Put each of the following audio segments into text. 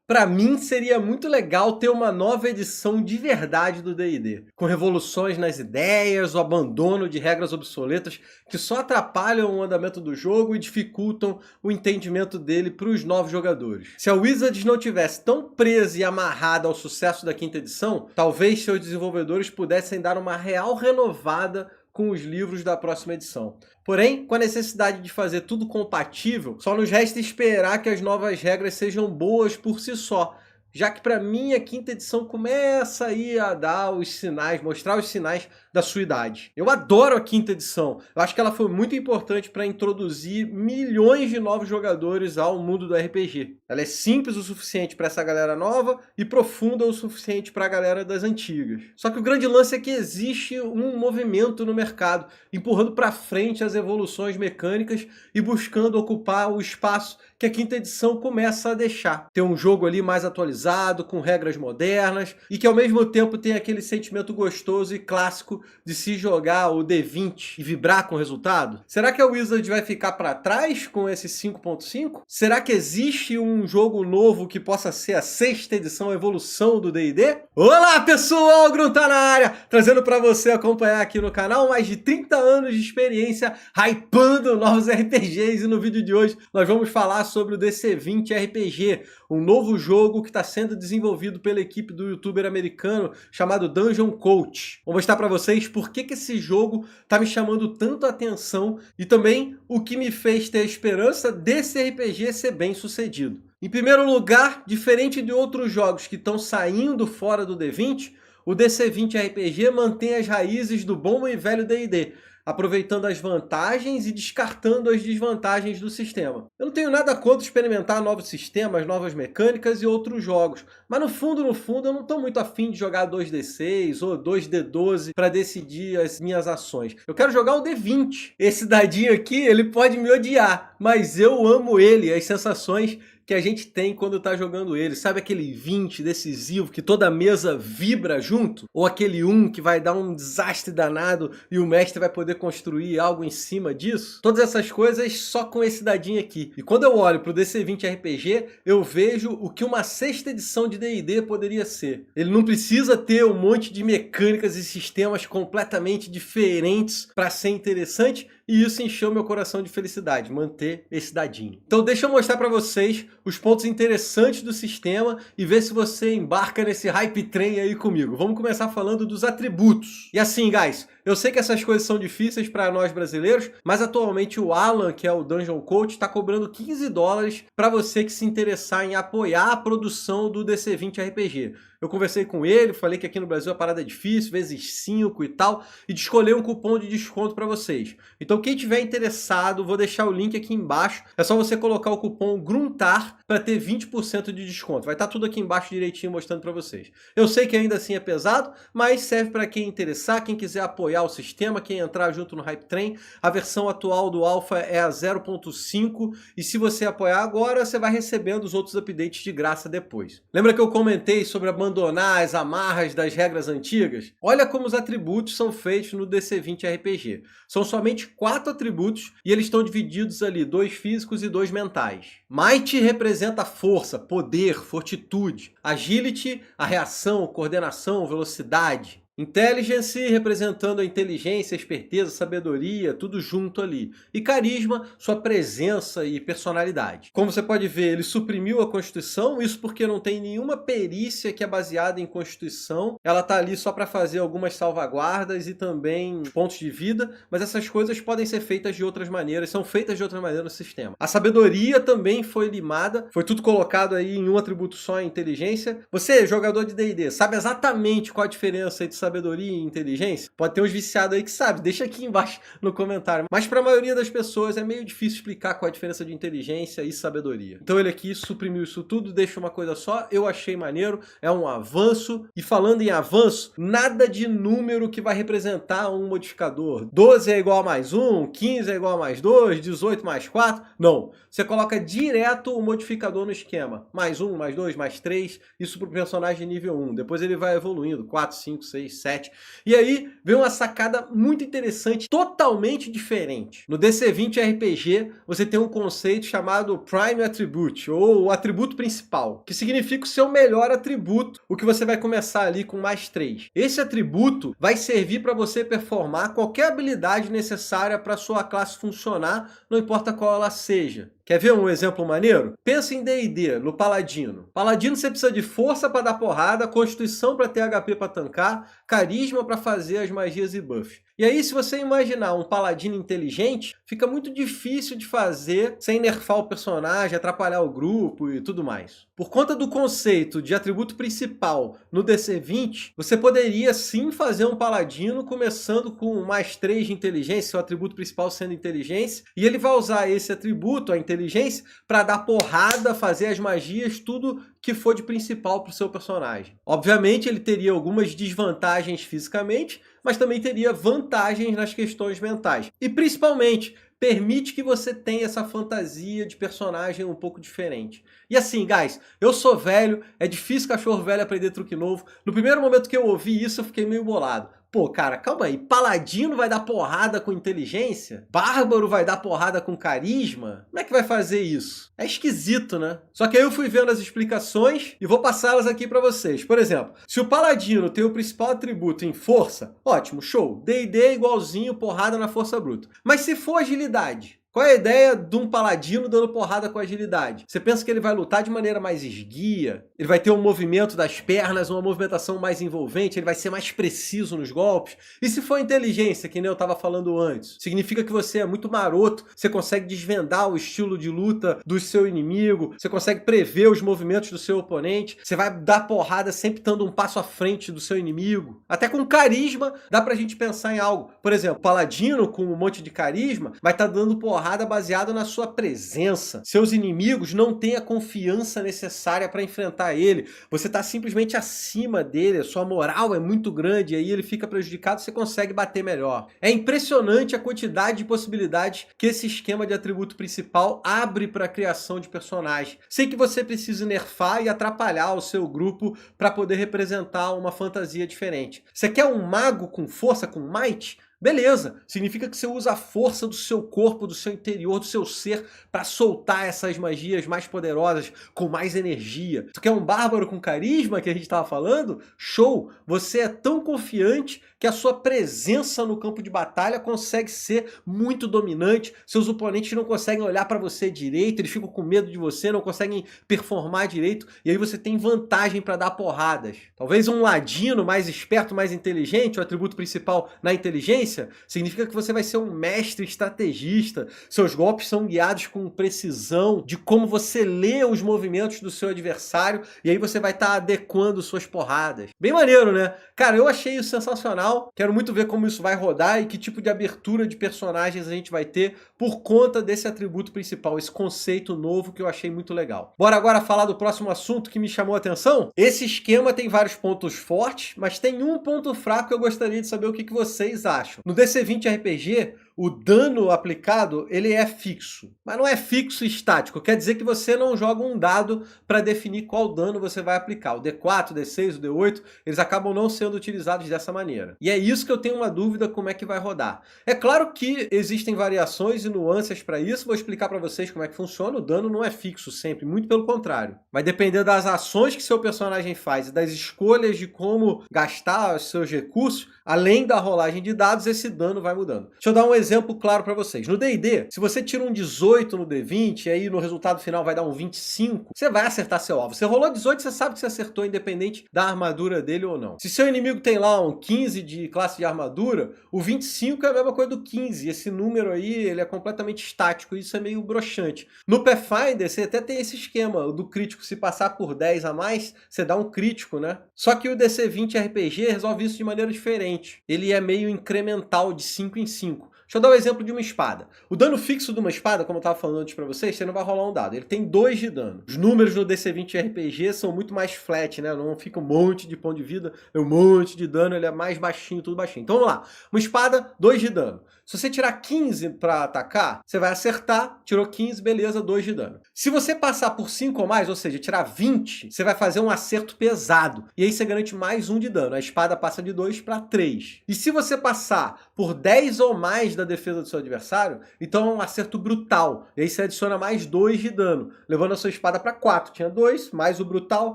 Pra mim, seria muito legal ter uma nova edição de verdade do D&D, com revoluções nas ideias, o abandono de regras obsoletas que só atrapalham o andamento do jogo e dificultam o entendimento dele para os novos jogadores. Se a Wizards não tivesse tão presa e amarrada ao sucesso da quinta edição, talvez seus desenvolvedores pudessem dar uma real renovada com os livros da próxima edição. Porém, com a necessidade de fazer tudo compatível, só nos resta esperar que as novas regras sejam boas por si só, já que para mim a quinta edição começa aí a dar os sinais, mostrar os sinais da sua idade. Eu adoro a quinta edição, eu acho que ela foi muito importante para introduzir milhões de novos jogadores ao mundo do RPG. Ela é simples o suficiente para essa galera nova e profunda o suficiente para a galera das antigas. Só que o grande lance é que existe um movimento no mercado, empurrando para frente as evoluções mecânicas e buscando ocupar o espaço que a quinta edição começa a deixar. Ter um jogo ali mais atualizado, com regras modernas, e que ao mesmo tempo tem aquele sentimento gostoso e clássico de se jogar o D20 e vibrar com o resultado. Será que a Wizard vai ficar para trás com esse 5.5? Será que existe um jogo novo que possa ser a sexta edição, a evolução do D&D? Olá pessoal, Grun tá na área, trazendo para você acompanhar aqui no canal mais de 30 anos de experiência hypando novos RPGs, e no vídeo de hoje nós vamos falar sobre o DC20 RPG, um novo jogo que está sendo desenvolvido pela equipe do youtuber americano chamado Dungeon Coach. Vou mostrar para vocês por que esse jogo está me chamando tanto a atenção e também o que me fez ter a esperança desse RPG ser bem sucedido. Em primeiro lugar, diferente de outros jogos que estão saindo fora do D20, o DC20 RPG mantém as raízes do bom e velho D&D, aproveitando as vantagens e descartando as desvantagens do sistema. Eu não tenho nada contra experimentar novos sistemas, novas mecânicas e outros jogos, mas no fundo, eu não estou muito afim de jogar 2D6 ou 2D12 para decidir as minhas ações. Eu quero jogar o D20. Esse dadinho aqui, ele pode me odiar, mas eu amo ele, as sensações que a gente tem quando tá jogando ele. Sabe aquele 20 decisivo que toda a mesa vibra junto? Ou aquele 1 que vai dar um desastre danado e o mestre vai poder construir algo em cima disso? Todas essas coisas só com esse dadinho aqui. E quando eu olho pro DC20 RPG, eu vejo o que uma sexta edição de D&D poderia ser. Ele não precisa ter um monte de mecânicas e sistemas completamente diferentes para ser interessante, e isso encheu meu coração de felicidade, manter esse dadinho. Então deixa eu mostrar para vocês os pontos interessantes do sistema e ver se você embarca nesse hype train aí comigo. Vamos começar falando dos atributos. E assim, guys, eu sei que essas coisas são difíceis para nós brasileiros, mas atualmente o Alan, que é o Dungeon Coach, está cobrando $15 para você que se interessar em apoiar a produção do DC20 RPG. Eu conversei com ele, falei que aqui no Brasil a parada é difícil, vezes 5 e tal, e de escolher um cupom de desconto para vocês. Então quem tiver interessado, vou deixar o link aqui embaixo, é só você colocar o cupom GRUNTAR para ter 20% de desconto. Vai estar tudo aqui embaixo direitinho mostrando para vocês. Eu sei que ainda assim é pesado, mas serve para quem interessar, quem quiser apoiar o sistema, quem entrar junto no Hype Train. A versão atual do Alpha é a 0.5 e se você apoiar agora, você vai recebendo os outros updates de graça depois. Lembra que eu comentei sobre abandonar as amarras das regras antigas? Olha como os atributos são feitos no DC20 RPG. São somente 4 atributos e eles estão divididos ali, 2 físicos e 2 mentais. Might representa força, poder, fortitude. Agility, a reação, coordenação, velocidade. Intelligence representando a inteligência, esperteza, sabedoria, tudo junto ali. E carisma, sua presença e personalidade. Como você pode ver, ele suprimiu a Constituição, isso porque não tem nenhuma perícia que é baseada em Constituição. Ela tá ali só para fazer algumas salvaguardas e também pontos de vida, mas essas coisas podem ser feitas de outras maneiras, são feitas de outra maneira no sistema. A sabedoria também foi limada, foi tudo colocado aí em um atributo só, em inteligência. Você, jogador de D&D, sabe exatamente qual a diferença entre sabedoria e inteligência? Pode ter uns viciados aí que sabe, deixa aqui embaixo no comentário. Mas para a maioria das pessoas é meio difícil explicar qual é a diferença de inteligência e sabedoria. Então ele aqui suprimiu isso tudo, deixa uma coisa só, eu achei maneiro, é um avanço. E falando em avanço, nada de número que vai representar um modificador. 12 é igual a mais 1, 15 é igual a mais 2, 18 mais 4, não. Você coloca direto o modificador no esquema. Mais 1, mais 2, mais 3, isso para o personagem nível 1. Depois ele vai evoluindo, 4, 5, 6, 7. E aí vem uma sacada muito interessante, totalmente diferente. No DC20 RPG, você tem um conceito chamado Prime Attribute, ou o atributo principal, que significa o seu melhor atributo, o que você vai começar ali com mais 3. Esse atributo vai servir para você performar qualquer habilidade necessária para sua classe funcionar, não importa qual ela seja. Quer ver um exemplo maneiro? Pensa em D&D, no Paladino. Paladino você precisa de força para dar porrada, constituição para ter HP para tancar, carisma para fazer as magias e buffs. E aí, se você imaginar um paladino inteligente, fica muito difícil de fazer sem nerfar o personagem, atrapalhar o grupo e tudo mais. Por conta do conceito de atributo principal no DC20, você poderia sim fazer um paladino começando com mais 3 de inteligência, seu atributo principal sendo inteligência, e ele vai usar esse atributo, a inteligência, para dar porrada, fazer as magias, tudo que for de principal para o seu personagem. Obviamente, ele teria algumas desvantagens fisicamente, mas também teria vantagens nas questões mentais. E principalmente, permite que você tenha essa fantasia de personagem um pouco diferente. E assim, guys, eu sou velho, é difícil cachorro velho aprender truque novo. No primeiro momento que eu ouvi isso, eu fiquei meio bolado. Pô, cara, calma aí, paladino vai dar porrada com inteligência? Bárbaro vai dar porrada com carisma? Como é que vai fazer isso? É esquisito, né? Só que aí eu fui vendo as explicações e vou passá-las aqui pra vocês. Por exemplo, se o paladino tem o principal atributo em força, ótimo, show. D&D é igualzinho, porrada na força bruta. Mas se for agilidade, qual é a ideia de um paladino dando porrada com agilidade? Você pensa que ele vai lutar de maneira mais esguia? Ele vai ter um movimento das pernas, uma movimentação mais envolvente? Ele vai ser mais preciso nos golpes? E se for inteligência, que nem eu estava falando antes? Significa que você é muito maroto, você consegue desvendar o estilo de luta do seu inimigo, você consegue prever os movimentos do seu oponente, você vai dar porrada sempre estando um passo à frente do seu inimigo. Até com carisma dá pra gente pensar em algo. Por exemplo, o paladino com um monte de carisma vai estar dando porrada baseado na sua presença. Seus inimigos não têm a confiança necessária para enfrentar ele. Você está simplesmente acima dele, a sua moral é muito grande e aí ele fica prejudicado, você consegue bater melhor. É impressionante a quantidade de possibilidades que esse esquema de atributo principal abre para a criação de personagem, sem que você precise nerfar e atrapalhar o seu grupo para poder representar uma fantasia diferente. Você quer um mago com força, com might? Beleza, significa que você usa a força do seu corpo, do seu interior, do seu ser para soltar essas magias mais poderosas, com mais energia. Tu quer um bárbaro com carisma, que a gente estava falando? Show! Você é tão confiante que a sua presença no campo de batalha consegue ser muito dominante, seus oponentes não conseguem olhar para você direito, eles ficam com medo de você, não conseguem performar direito, e aí você tem vantagem para dar porradas. Talvez um ladino mais esperto, mais inteligente, o atributo principal na inteligência, significa que você vai ser um mestre estrategista, seus golpes são guiados com precisão de como você lê os movimentos do seu adversário, e aí você vai estar adequando suas porradas. Bem maneiro, né? Cara, eu achei isso sensacional. Quero muito ver como isso vai rodar e que tipo de abertura de personagens a gente vai ter por conta desse atributo principal, esse conceito novo que eu achei muito legal. Bora agora falar do próximo assunto que me chamou a atenção? Esse esquema tem vários pontos fortes, mas tem um ponto fraco que eu gostaria de saber o que vocês acham. No DC20 RPG, o dano aplicado, ele é fixo, mas não é fixo e estático, quer dizer que você não joga um dado para definir qual dano você vai aplicar. O D4, o D6, o D8, eles acabam não sendo utilizados dessa maneira. E é isso que eu tenho uma dúvida como é que vai rodar. É claro que existem variações e nuances para isso, vou explicar para vocês como é que funciona. O dano não é fixo sempre, muito pelo contrário. Vai depender das ações que seu personagem faz e das escolhas de como gastar os seus recursos, além da rolagem de dados, esse dano vai mudando. Deixa eu dar um exemplo claro para vocês. No D&D, se você tira um 18 no D20 e aí no resultado final vai dar um 25, você vai acertar seu alvo. Você rolou 18, você sabe que você acertou independente da armadura dele ou não. Se seu inimigo tem lá um 15 de classe de armadura, o 25 é a mesma coisa do 15. Esse número aí, ele é completamente estático e isso é meio broxante. No Pathfinder, você até tem esse esquema do crítico, se passar por 10 a mais, você dá um crítico, né? Só que o DC20 RPG resolve isso de maneira diferente. Ele é meio incremental, de 5 em 5. Deixa eu dar um exemplo de uma espada. O dano fixo de uma espada, como eu estava falando antes para vocês, você não vai rolar um dado. Ele tem 2 de dano. Os números no DC20 RPG são muito mais flat, né? Não fica um monte de ponto de vida, um monte de dano, ele é mais baixinho, tudo baixinho. Então vamos lá. Uma espada, 2 de dano. Se você tirar 15 para atacar, você vai acertar, tirou 15, beleza, 2 de dano. Se você passar por 5 ou mais, ou seja, tirar 20, você vai fazer um acerto pesado. E aí você garante mais 1 de dano. A espada passa de 2 para 3. E se você passar por 10 ou mais da defesa do seu adversário, então é um acerto brutal. E aí você adiciona mais 2 de dano, levando a sua espada para 4. Tinha 2, mais o brutal,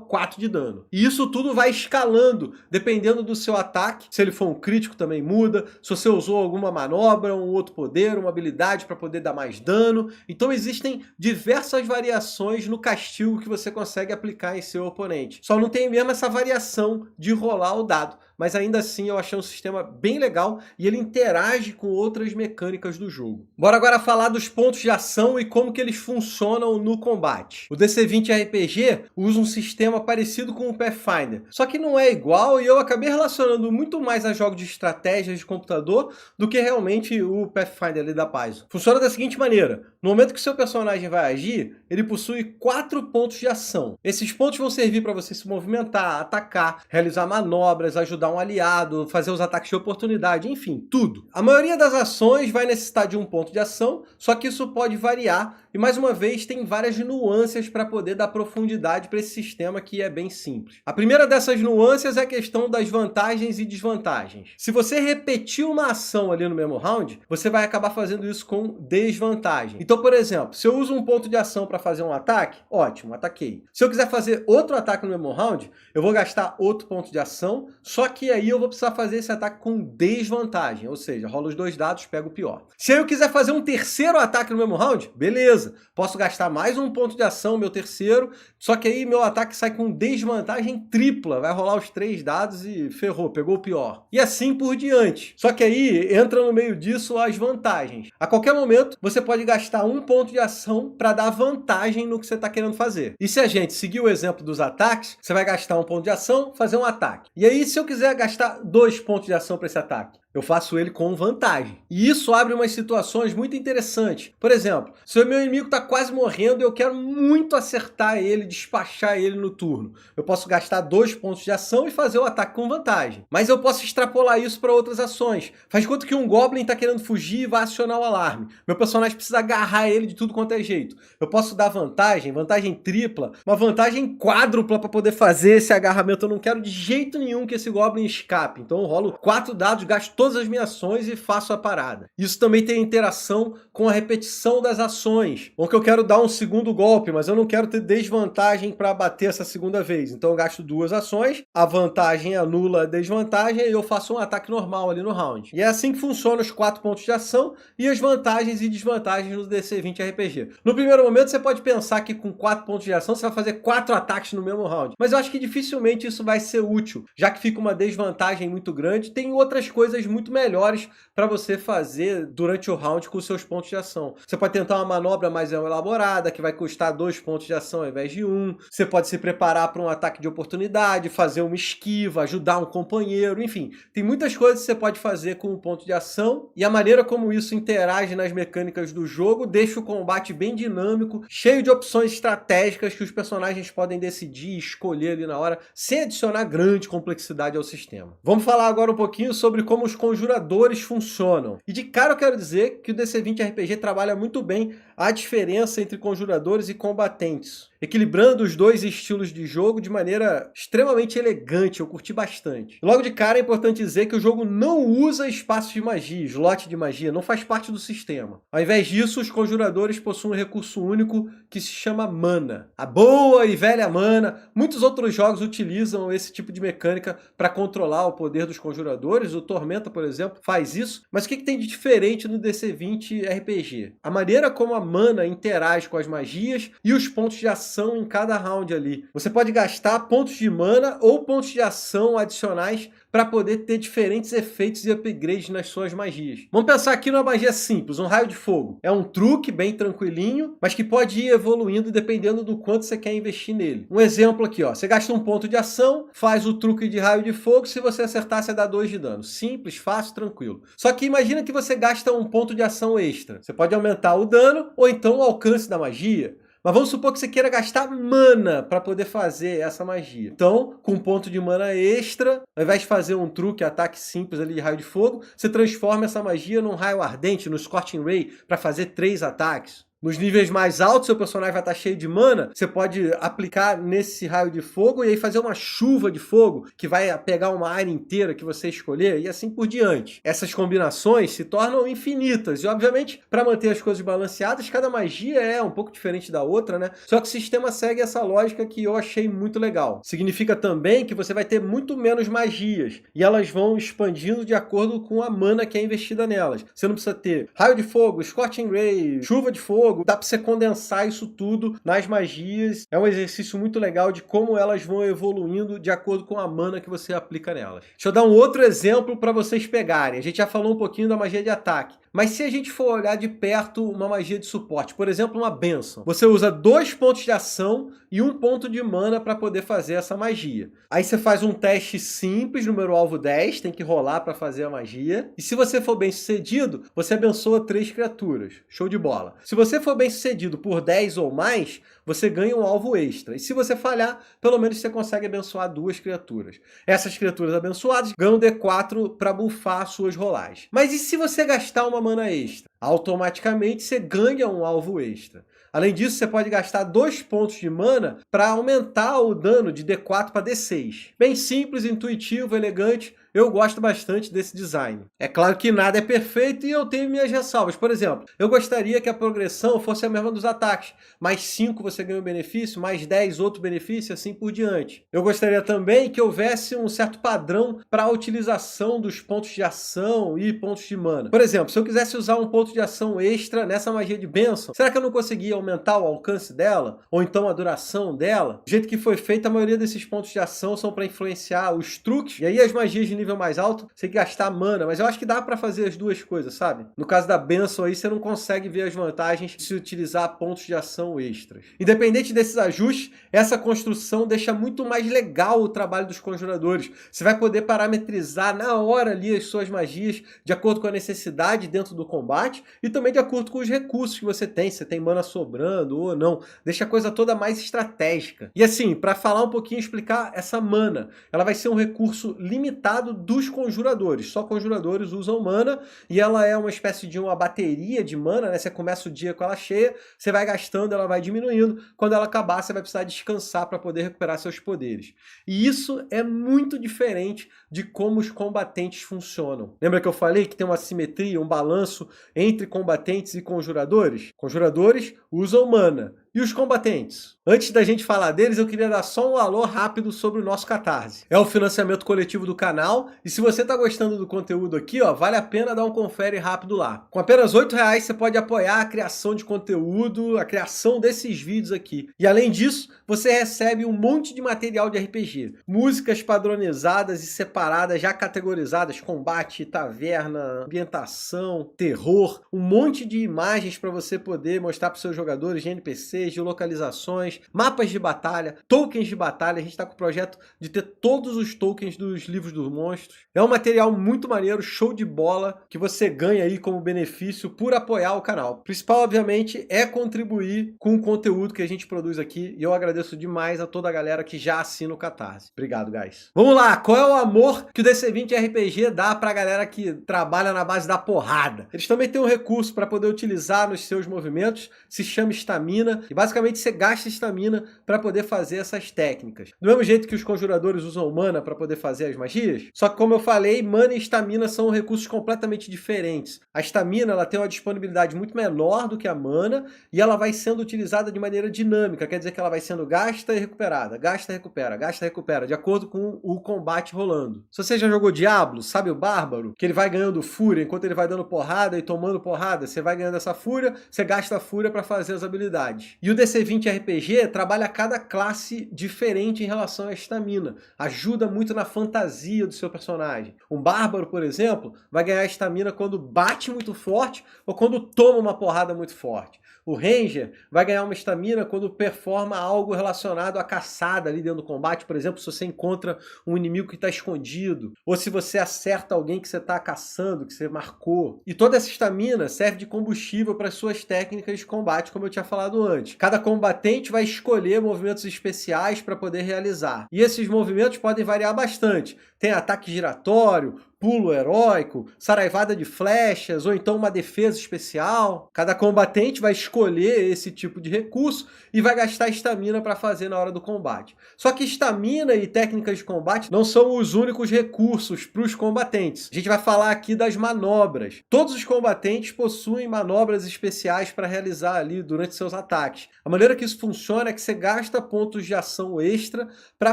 4 de dano. E isso tudo vai escalando, dependendo do seu ataque. Se ele for um crítico, também muda. Se você usou alguma manobra, um outro poder, uma habilidade para poder dar mais dano. Então existem diversas variações no castigo que você consegue aplicar em seu oponente. Só não tem mesmo essa variação de rolar o dado. Mas ainda assim eu achei um sistema bem legal e ele interage com outras mecânicas do jogo. Bora agora falar dos pontos de ação e como que eles funcionam no combate. O DC20 RPG usa um sistema parecido com o Pathfinder, só que não é igual e eu acabei relacionando muito mais a jogos de estratégias de computador do que realmente o Pathfinder ali da Paizo. Funciona da seguinte maneira: no momento que seu personagem vai agir, ele possui 4 pontos de ação. Esses pontos vão servir para você se movimentar, atacar, realizar manobras, ajudar um aliado, fazer os ataques de oportunidade, enfim, tudo. A maioria das ações vai necessitar de um ponto de ação, só que isso pode variar e, mais uma vez, tem várias nuances para poder dar profundidade para esse sistema que é bem simples. A primeira dessas nuances é a questão das vantagens e desvantagens. Se você repetir uma ação ali no mesmo round, você vai acabar fazendo isso com desvantagem. Então, por exemplo, se eu uso um ponto de ação para fazer um ataque, ótimo, ataquei. Se eu quiser fazer outro ataque no mesmo round, eu vou gastar outro ponto de ação, só que aí eu vou precisar fazer esse ataque com desvantagem, ou seja, rola os 2 dados, pega o pior. Se eu quiser fazer um terceiro ataque no mesmo round, beleza, posso gastar mais um ponto de ação, meu terceiro, só que aí meu ataque sai com desvantagem tripla, vai rolar os 3 dados e ferrou, pegou o pior. E assim por diante. Só que aí entra no meio disso as vantagens. A qualquer momento, você pode gastar um ponto de ação para dar vantagem no que você está querendo fazer. E se a gente seguir o exemplo dos ataques, você vai gastar um ponto de ação, fazer um ataque. E aí, se eu quiser gastar 2 pontos de ação para esse ataque, eu faço ele com vantagem. E isso abre umas situações muito interessantes. Por exemplo, se o meu inimigo está quase morrendo e eu quero muito acertar ele, despachar ele no turno, eu posso gastar 2 pontos de ação e fazer o ataque com vantagem. Mas eu posso extrapolar isso para outras ações. Faz conta que um Goblin está querendo fugir e vai acionar o alarme. Meu personagem precisa agarrar ele de tudo quanto é jeito. Eu posso dar vantagem tripla, uma vantagem quádrupla para poder fazer esse agarramento. Eu não quero de jeito nenhum que esse Goblin escape. Então eu rolo 4 dados, gasto todas as minhas ações e faço a parada. Isso também tem interação com a repetição das ações. Ou que eu quero dar um segundo golpe, mas eu não quero ter desvantagem para bater essa segunda vez. Então eu gasto 2 ações, a vantagem anula a desvantagem e eu faço um ataque normal ali no round. E é assim que funcionam os 4 pontos de ação e as vantagens e desvantagens no DC20 RPG. No primeiro momento você pode pensar que com 4 pontos de ação você vai fazer 4 ataques no mesmo round. Mas eu acho que dificilmente isso vai ser útil, já que fica uma desvantagem muito grande. Tem outras coisas muito melhores para você fazer durante o round com os seus pontos de ação. Você pode tentar uma manobra mais elaborada, que vai custar 2 pontos de ação ao invés de 1. Você pode se preparar para um ataque de oportunidade, fazer uma esquiva, ajudar um companheiro, enfim. Tem muitas coisas que você pode fazer com um ponto de ação e a maneira como isso interage nas mecânicas do jogo deixa o combate bem dinâmico, cheio de opções estratégicas que os personagens podem decidir e escolher ali na hora, sem adicionar grande complexidade ao sistema. Vamos falar agora um pouquinho sobre como os conjuradores funcionam. E de cara eu quero dizer que o DC20 RPG trabalha muito bem a diferença entre conjuradores e combatentes, equilibrando os dois estilos de jogo de maneira extremamente elegante. Eu curti bastante. Logo de cara é importante dizer que o jogo não usa espaços de magia, slot de magia, não faz parte do sistema. Ao invés disso, os conjuradores possuem um recurso único que se chama mana. A boa e velha mana. Muitos outros jogos utilizam esse tipo de mecânica para controlar o poder dos conjuradores. O Tormenta, por exemplo, faz isso. Mas o que tem de diferente no DC20 RPG? A maneira como a mana interage com as magias e os pontos de ação em cada round ali. Você pode gastar pontos de mana ou pontos de ação adicionais para poder ter diferentes efeitos e upgrades nas suas magias. Vamos pensar aqui numa magia simples, um raio de fogo. É um truque bem tranquilinho, mas que pode ir evoluindo dependendo do quanto você quer investir nele. Um exemplo aqui, ó, você gasta um ponto de ação, faz o truque de raio de fogo, se você acertar, você dá 2 de dano. Simples, fácil, tranquilo. Só que imagina que você gasta um ponto de ação extra. Você pode aumentar o dano ou então o alcance da magia. Mas vamos supor que você queira gastar mana para poder fazer essa magia. Então, com um ponto de mana extra, ao invés de fazer um truque, ataque simples ali de raio de fogo, você transforma essa magia num raio ardente, no Scorching Ray, para fazer 3 ataques. Nos níveis mais altos, seu personagem vai estar cheio de mana, você pode aplicar nesse raio de fogo e aí fazer uma chuva de fogo que vai pegar uma área inteira que você escolher e assim por diante. Essas combinações se tornam infinitas e, obviamente, para manter as coisas balanceadas, cada magia é um pouco diferente da outra, né? Só que o sistema segue essa lógica que eu achei muito legal. Significa também que você vai ter muito menos magias e elas vão expandindo de acordo com a mana que é investida nelas. Você não precisa ter raio de fogo, Scorching Ray, chuva de fogo, dá para você condensar isso tudo nas magias. É um exercício muito legal de como elas vão evoluindo de acordo com a mana que você aplica nelas. Deixa eu dar um outro exemplo para vocês pegarem. A gente já falou um pouquinho da magia de ataque. Mas se a gente for olhar de perto uma magia de suporte, por exemplo, uma bênção, você usa 2 pontos de ação e 1 ponto de mana para poder fazer essa magia. Aí você faz um teste simples, número alvo 10, tem que rolar para fazer a magia. E se você for bem sucedido, você abençoa 3 criaturas. Show de bola. Se você for bem sucedido por 10 ou mais, você ganha um alvo extra. E se você falhar, pelo menos você consegue abençoar 2 criaturas. Essas criaturas abençoadas ganham D4 para buffar suas rolagens. Mas e se você gastar uma mana extra? Automaticamente você ganha um alvo extra. Além disso, você pode gastar 2 pontos de mana para aumentar o dano de D4 para D6. Bem simples, intuitivo, elegante. Eu gosto bastante desse design. É claro que nada é perfeito e eu tenho minhas ressalvas. Por exemplo, eu gostaria que a progressão fosse a mesma dos ataques. Mais 5 você ganha um benefício, mais 10 outro benefício, assim por diante. Eu gostaria também que houvesse um certo padrão para a utilização dos pontos de ação e pontos de mana. Por exemplo, se eu quisesse usar um ponto de ação extra nessa magia de bênção, será que eu não conseguia aumentar o alcance dela? Ou então a duração dela? Do jeito que foi feita, a maioria desses pontos de ação são para influenciar os truques. E aí as magias de nível mais alto, você tem que gastar mana, mas eu acho que dá para fazer as duas coisas, sabe? No caso da bênção aí, você não consegue ver as vantagens de se utilizar pontos de ação extras. Independente desses ajustes, essa construção deixa muito mais legal o trabalho dos conjuradores. Você vai poder parametrizar na hora ali as suas magias de acordo com a necessidade dentro do combate e também de acordo com os recursos que você tem, se tem mana sobrando ou não. Deixa a coisa toda mais estratégica. E assim, para falar um pouquinho, explicar essa mana, ela vai ser um recurso limitado dos conjuradores. Só conjuradores usam mana e ela é uma espécie de uma bateria de mana, né? Você começa o dia com ela cheia, você vai gastando, ela vai diminuindo. Quando ela acabar, você vai precisar descansar para poder recuperar seus poderes. E isso é muito diferente de como os combatentes funcionam. Lembra que eu falei que tem uma simetria, um balanço entre combatentes e conjuradores? Conjuradores usam mana. E os combatentes? Antes da gente falar deles, eu queria dar só um alô rápido sobre o nosso Catarse. É o financiamento coletivo do canal, e se você está gostando do conteúdo aqui, ó, vale a pena dar um confere rápido lá. Com apenas R$8 você pode apoiar a criação de conteúdo, a criação desses vídeos aqui. E além disso, você recebe um monte de material de RPG. Músicas padronizadas e separadas, já categorizadas, combate, taverna, ambientação, terror, um monte de imagens para você poder mostrar para os seus jogadores de NPC, de localizações, mapas de batalha, tokens de batalha. A gente está com o projeto de ter todos os tokens dos livros dos monstros. É um material muito maneiro, show de bola, que você ganha aí como benefício por apoiar o canal. O principal, obviamente, é contribuir com o conteúdo que a gente produz aqui e eu agradeço demais a toda a galera que já assina o Catarse. Obrigado, guys. Vamos lá, qual é o amor que o DC20 RPG dá pra galera que trabalha na base da porrada? Eles também têm um recurso para poder utilizar nos seus movimentos, se chama estamina, e basicamente você gasta estamina para poder fazer essas técnicas. Do mesmo jeito que os conjuradores usam mana para poder fazer as magias, só que como eu falei, mana e estamina são recursos completamente diferentes. A estamina ela tem uma disponibilidade muito menor do que a mana e ela vai sendo utilizada de maneira dinâmica, quer dizer que ela vai sendo gasta e recuperada, gasta e recupera, de acordo com o combate rolando. Se você já jogou Diablo, sabe o Bárbaro? Que ele vai ganhando fúria, enquanto ele vai dando porrada e tomando porrada, você vai ganhando essa fúria, você gasta a fúria para fazer as habilidades. E o DC20 RPG trabalha cada classe diferente em relação à estamina. Ajuda muito na fantasia do seu personagem. Um bárbaro, por exemplo, vai ganhar estamina quando bate muito forte ou quando toma uma porrada muito forte. O Ranger vai ganhar uma estamina quando performa algo relacionado à caçada ali dentro do combate. Por exemplo, se você encontra um inimigo que está escondido, ou se você acerta alguém que você está caçando, que você marcou. E toda essa estamina serve de combustível para suas técnicas de combate, como eu tinha falado antes. Cada combatente vai escolher movimentos especiais para poder realizar. E esses movimentos podem variar bastante. Tem ataque giratório, pulo heróico, saraivada de flechas, ou então uma defesa especial. Cada combatente vai escolher esse tipo de recurso e vai gastar estamina para fazer na hora do combate. Só que estamina e técnicas de combate não são os únicos recursos para os combatentes. A gente vai falar aqui das manobras. Todos os combatentes possuem manobras especiais para realizar ali durante seus ataques. A maneira que isso funciona é que você gasta pontos de ação extra para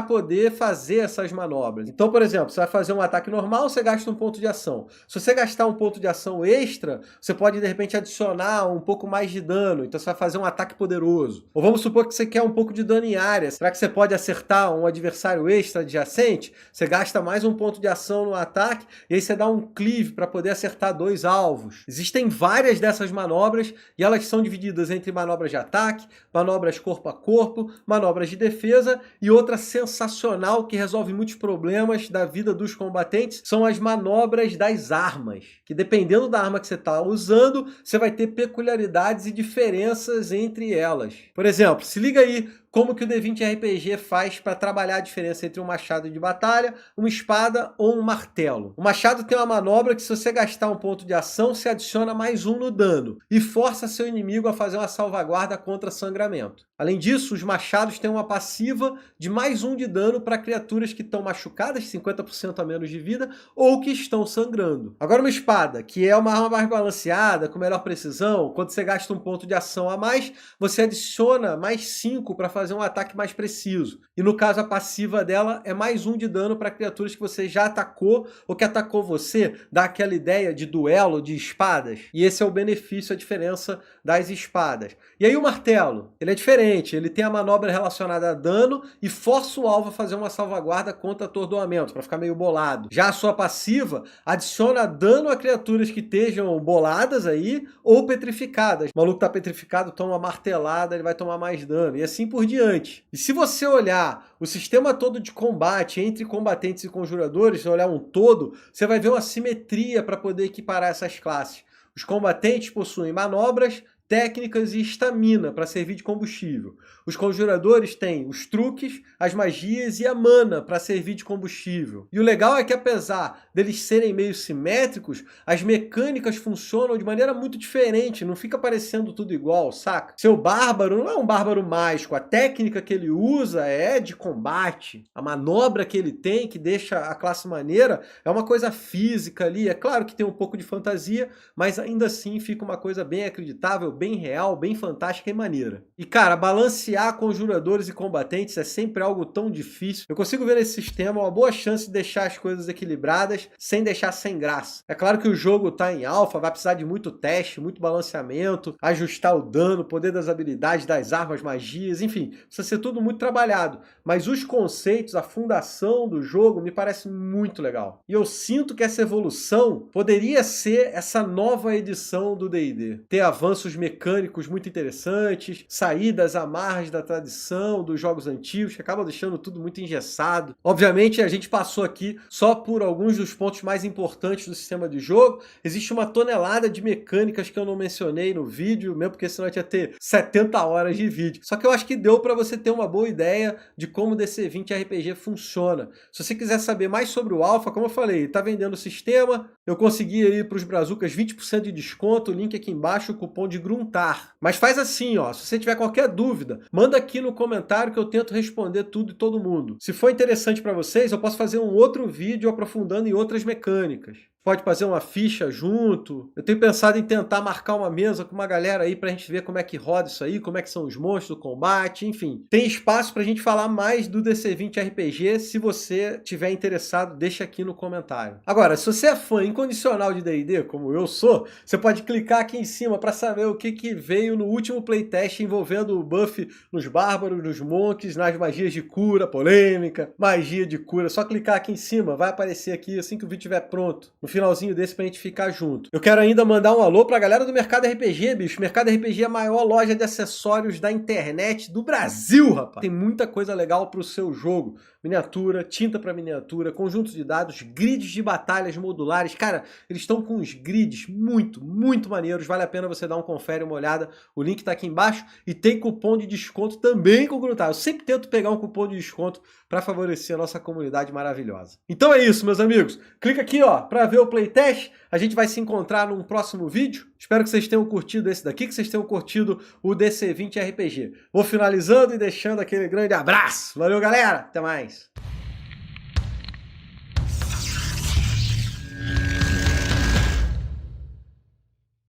poder fazer essas manobras. Então, por exemplo, você vai fazer um ataque normal, você gasta um ponto de ação. Se você gastar um ponto de ação extra, você pode de repente adicionar um pouco mais de dano, então você vai fazer um ataque poderoso. Ou vamos supor que você quer um pouco de dano em área. Será que você pode acertar um adversário extra adjacente? Você gasta mais um ponto de ação no ataque e aí você dá um cleave para poder acertar 2 alvos. Existem várias dessas manobras e elas são divididas entre manobras de ataque, manobras corpo a corpo, manobras de defesa e outra sensacional que resolve muitos problemas da vida dos combatentes são as manobras das armas, que dependendo da arma que você está usando, você vai ter peculiaridades e diferenças entre elas. Por exemplo, se liga aí como que o D20 RPG faz para trabalhar a diferença entre um machado de batalha, uma espada ou um martelo. O machado tem uma manobra que se você gastar um ponto de ação, você adiciona mais um no dano e força seu inimigo a fazer uma salvaguarda contra sangramento. Além disso, os machados têm uma passiva de mais um de dano para criaturas que estão machucadas, 50% a menos de vida, ou que estão sangrando. Agora uma espada, que é uma arma mais balanceada, com melhor precisão, quando você gasta um ponto de ação a mais, você adiciona mais 5 para fazer um ataque mais preciso. E no caso a passiva dela é mais um de dano para criaturas que você já atacou ou que atacou você, dá aquela ideia de duelo de espadas. E esse é o benefício, a diferença das espadas. E aí o martelo, ele é diferente, ele tem a manobra relacionada a dano e força o alvo a fazer uma salvaguarda contra atordoamento, para ficar meio bolado. Já a sua passiva adiciona dano a criaturas que estejam boladas aí ou petrificadas. O maluco tá petrificado, toma uma martelada, ele vai tomar mais dano, e assim por diante. E se você olhar o sistema todo de combate entre combatentes e conjuradores, se olhar um todo, você vai ver uma simetria para poder equiparar essas classes. Os combatentes possuem manobras, técnicas e estamina para servir de combustível. Os conjuradores têm os truques, as magias e a mana para servir de combustível. E o legal é que apesar deles serem meio simétricos, as mecânicas funcionam de maneira muito diferente, não fica parecendo tudo igual, saca? Seu bárbaro não é um bárbaro mágico, a técnica que ele usa é de combate. A manobra que ele tem, que deixa a classe maneira, é uma coisa física ali. É claro que tem um pouco de fantasia, mas ainda assim fica uma coisa bem acreditável, bem real, bem fantástica e maneira. E cara, balancear conjuradores e combatentes é sempre algo tão difícil. Eu consigo ver nesse sistema uma boa chance de deixar as coisas equilibradas sem deixar sem graça. É claro que o jogo está em alfa, vai precisar de muito teste, muito balanceamento, ajustar o dano, poder das habilidades, das armas, magias, enfim, precisa ser tudo muito trabalhado. Mas os conceitos, a fundação do jogo me parece muito legal. E eu sinto que essa evolução poderia ser essa nova edição do D&D. Ter avanços mecânicos muito interessantes, sair das amarras da tradição, dos jogos antigos, que acabam deixando tudo muito engessado. Obviamente, a gente passou aqui só por alguns dos pontos mais importantes do sistema de jogo. Existe uma tonelada de mecânicas que eu não mencionei no vídeo, mesmo porque senão ia ter 70 horas de vídeo. Só que eu acho que deu para você ter uma boa ideia de como o DC20 RPG funciona. Se você quiser saber mais sobre o Alpha, como eu falei, tá vendendo o sistema, eu consegui aí para os brazucas 20% de desconto, o link aqui embaixo, o cupom de Gruntar. Mas faz assim, ó, se você tiver qualquer dúvida, manda aqui no comentário que eu tento responder tudo e todo mundo. Se for interessante para vocês, eu posso fazer um outro vídeo aprofundando em outras mecânicas. pode fazer uma ficha junto. Eu tenho pensado em tentar marcar uma mesa com uma galera aí pra gente ver como é que roda isso aí, como é que são os monstros do combate, enfim. Tem espaço pra gente falar mais do DC20 RPG. Se você tiver interessado, deixa aqui no comentário. Agora, se você é fã incondicional de D&D, como eu sou, você pode clicar aqui em cima pra saber o que veio no último playtest envolvendo o buff nos bárbaros, nos monks, nas magias de cura, polêmica, magia de cura. Só clicar aqui em cima, vai aparecer aqui assim que o vídeo estiver pronto, no finalzinho desse pra gente ficar junto. Eu quero ainda mandar um alô pra galera do Mercado RPG, bicho. Mercado RPG é a maior loja de acessórios da internet do Brasil, rapaz. Tem muita coisa legal pro seu jogo. Miniatura, tinta pra miniatura, conjuntos de dados, grids de batalhas modulares. Cara, eles estão com uns grids muito maneiros. Vale a pena você dar um confere, uma olhada. O link tá aqui embaixo e tem cupom de desconto também com o Gruntar. Eu sempre tento pegar um cupom de desconto para favorecer a nossa comunidade maravilhosa. Então é isso, meus amigos. Clica aqui, ó, para ver o playtest. A gente vai se encontrar num próximo vídeo. Espero que vocês tenham curtido esse daqui, que vocês tenham curtido o DC20 RPG. Vou finalizando e deixando aquele grande abraço. Valeu, galera. Até mais.